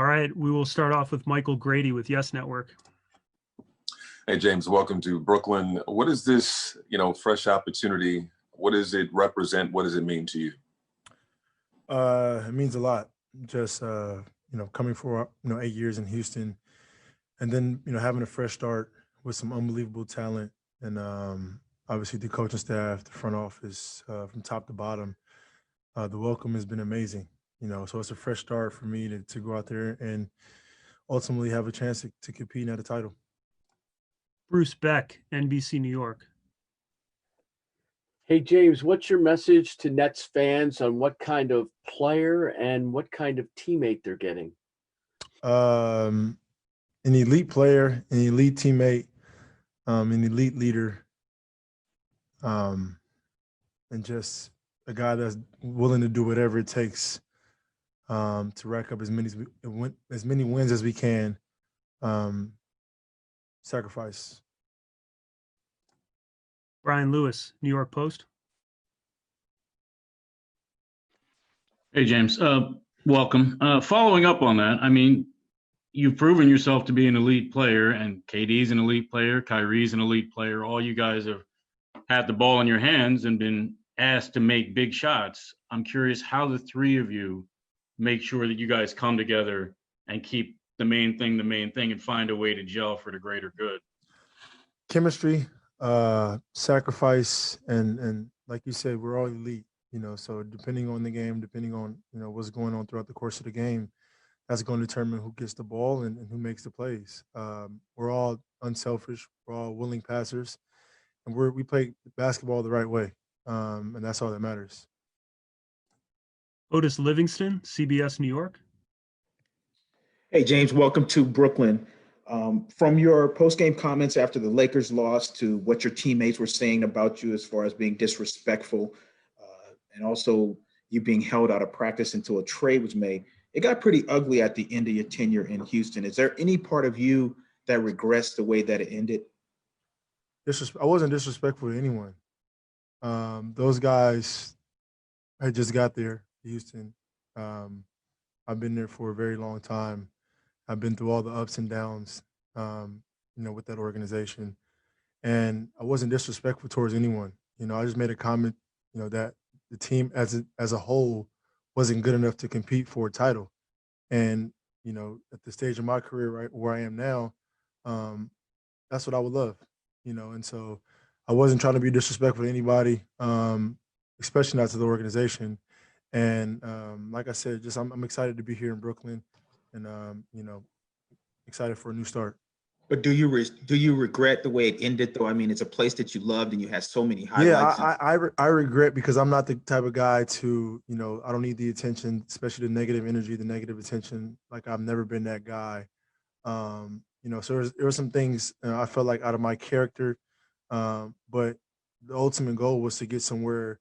All right, we will start off with Michael Grady with Yes Network. Hey, James, welcome to Brooklyn. What is this, fresh opportunity? What does it represent? What does it mean to you? It means a lot. Just coming for 8 years in Houston, and then having a fresh start with some unbelievable talent, and obviously the coaching staff, the front office, from top to bottom. The welcome has been amazing. So it's a fresh start for me to go out there and ultimately have a chance to compete at a title. Bruce Beck, NBC New York. Hey, James, what's your message to Nets fans on what kind of player and what kind of teammate they're getting? An elite player, an elite teammate, an elite leader, and just a guy that's willing to do whatever it takes to rack up as many wins as we can. Sacrifice. Brian Lewis, New York Post. Hey, James. Welcome. Following up on that, I mean, you've proven yourself to be an elite player, and KD's an elite player, Kyrie's an elite player. All you guys have had the ball in your hands and been asked to make big shots. I'm curious how the three of you make sure that you guys come together and keep the main thing, and find a way to gel for the greater good. Chemistry, sacrifice, and like you said, we're all elite, so depending on the game, depending on, what's going on throughout the course of the game, that's going to determine who gets the ball and who makes the plays. We're all unselfish. We're all willing passers, and we play basketball the right way, and that's all that matters. Otis Livingston, CBS New York. Hey, James, welcome to Brooklyn. From your post-game comments after the Lakers lost to what your teammates were saying about you as far as being disrespectful, and also you being held out of practice until a trade was made, it got pretty ugly at the end of your tenure in Houston. Is there any part of you that regrets the way that it ended? I wasn't disrespectful to anyone. Those guys had just got there, Houston. I've been there for a very long time. I've been through all the ups and downs, with that organization, and I wasn't disrespectful towards anyone. I just made a comment, that the team as a whole wasn't good enough to compete for a title, and at the stage of my career, right where I am now, that's what I would love, and so I wasn't trying to be disrespectful to anybody, especially not to the organization. And like I said, just I'm excited to be here in Brooklyn, and excited for a new start. But do you regret the way it ended, though? I mean, it's a place that you loved and you had so many highlights. Yeah, I regret, because I'm not the type of guy to, I don't need the attention, especially the negative energy, the negative attention. Like, I've never been that guy. So there were some things I felt like out of my character, but the ultimate goal was to get somewhere,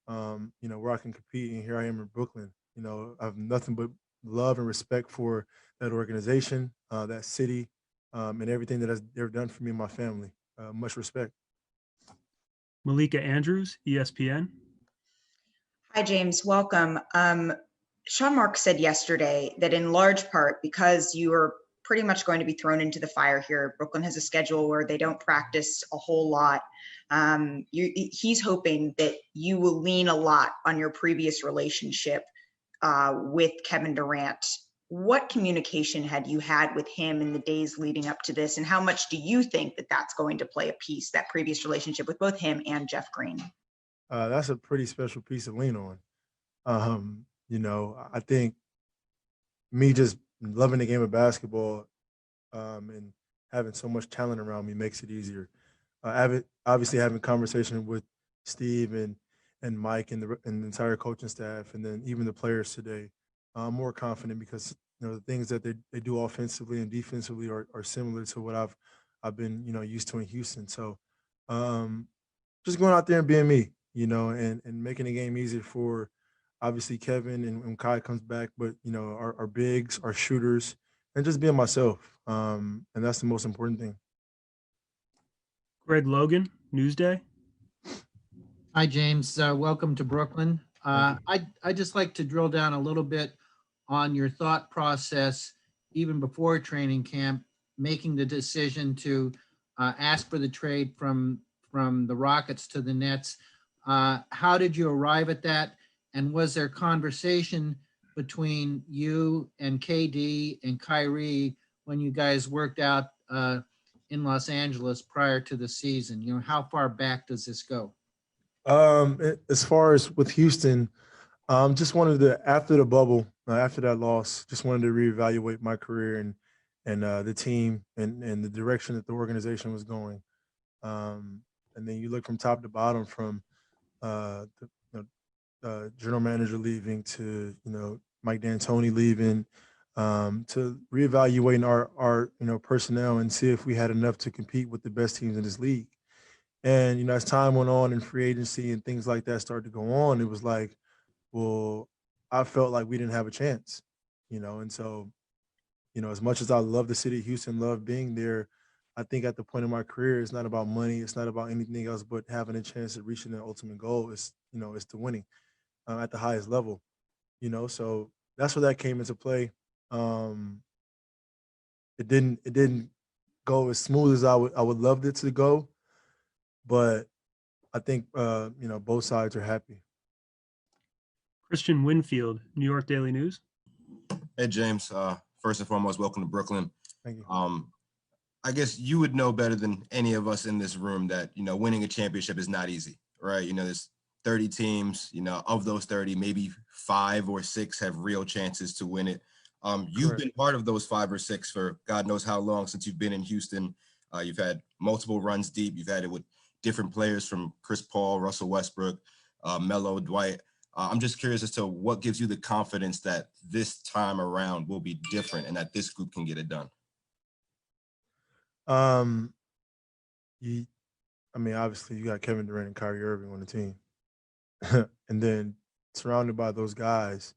where I can compete. And here I am in Brooklyn. I have nothing but love and respect for that organization, that city, and everything that they've done for me and my family. Much respect. Malika Andrews, ESPN. Hi, James. Welcome. Sean Mark said yesterday that in large part because you are pretty much going to be thrown into the fire here, Brooklyn has a schedule where they don't practice a whole lot. He's hoping that you will lean a lot on your previous relationship with Kevin Durant. What communication had you had with him in the days leading up to this, and how much do you think that that's going to play a piece, that previous relationship with both him and Jeff Green? That's a pretty special piece to lean on. I think me just loving the game of basketball, and having so much talent around me makes it easier. Obviously having conversation with Steve and Mike and the entire coaching staff, and then even the players today, I'm more confident because the things that they do offensively and defensively are similar to what I've been used to in Houston. So just going out there and being me, and making the game easier for obviously Kevin and when Kai comes back, but our bigs, our shooters, and just being myself. And that's the most important thing. Greg Logan, Newsday. Hi, James. Welcome to Brooklyn. I'd just like to drill down a little bit on your thought process even before training camp, making the decision to ask for the trade from the Rockets to the Nets. How did you arrive at that? And was there conversation between you and KD and Kyrie when you guys worked out in Los Angeles prior to the season? You know, how far back does this go? As far as with Houston, just wanted to, after the bubble, after that loss, just wanted to reevaluate my career and the team and the direction that the organization was going. And then you look from top to bottom, from the general manager leaving to Mike D'Antoni leaving, to reevaluating our personnel and see if we had enough to compete with the best teams in this league. And as time went on and free agency and things like that started to go on, it was like, well, I felt like we didn't have a chance, and so, as much as I love the city of Houston, love being there, I think at the point in my career, it's not about money, it's not about anything else but having a chance at reaching the ultimate goal. It's to winning at the highest level, so that's where that came into play. Um, it didn't go as smooth as I would love it to go, but I think both sides are happy. Christian Winfield, New York Daily News. Hey, James. First and foremost, welcome to Brooklyn. Thank you. I guess you would know better than any of us in this room that, winning a championship is not easy, right? There's 30 teams, of those 30, maybe 5 or 6 have real chances to win it. You've Correct. been part of those 5 or 6 for God knows how long since you've been in Houston. You've had multiple runs deep. You've had it with different players from Chris Paul, Russell Westbrook, Melo, Dwight. I'm just curious as to what gives you the confidence that this time around will be different and that this group can get it done. Obviously you got Kevin Durant and Kyrie Irving on the team. And then surrounded by those guys,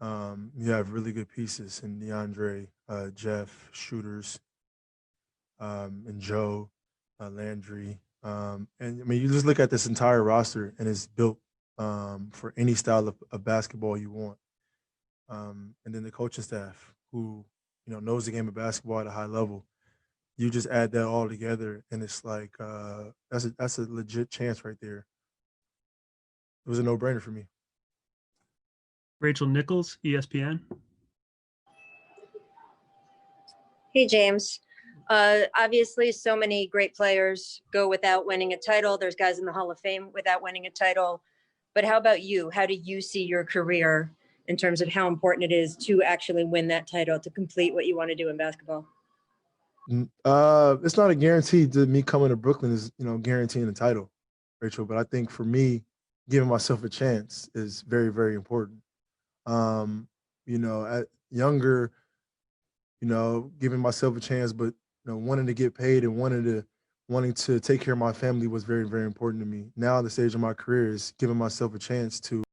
you have really good pieces in DeAndre, Jeff, shooters, and Joe, Landry. You just look at this entire roster and it's built for any style of basketball you want. And then the coaching staff who, knows the game of basketball at a high level. You just add that all together and it's like, that's a legit chance right there. It was a no-brainer for me. Rachel Nichols, ESPN. Hey, James. Obviously, so many great players go without winning a title. There's guys in the Hall of Fame without winning a title. But how about you? How do you see your career in terms of how important it is to actually win that title, to complete what you want to do in basketball? It's not a guarantee that me coming to Brooklyn is, guaranteeing the title, Rachel. But I think for me, giving myself a chance is very, very important. At younger, giving myself a chance, but wanting to get paid and wanting to take care of my family was very, very important to me. Now, the stage of my career is giving myself a chance to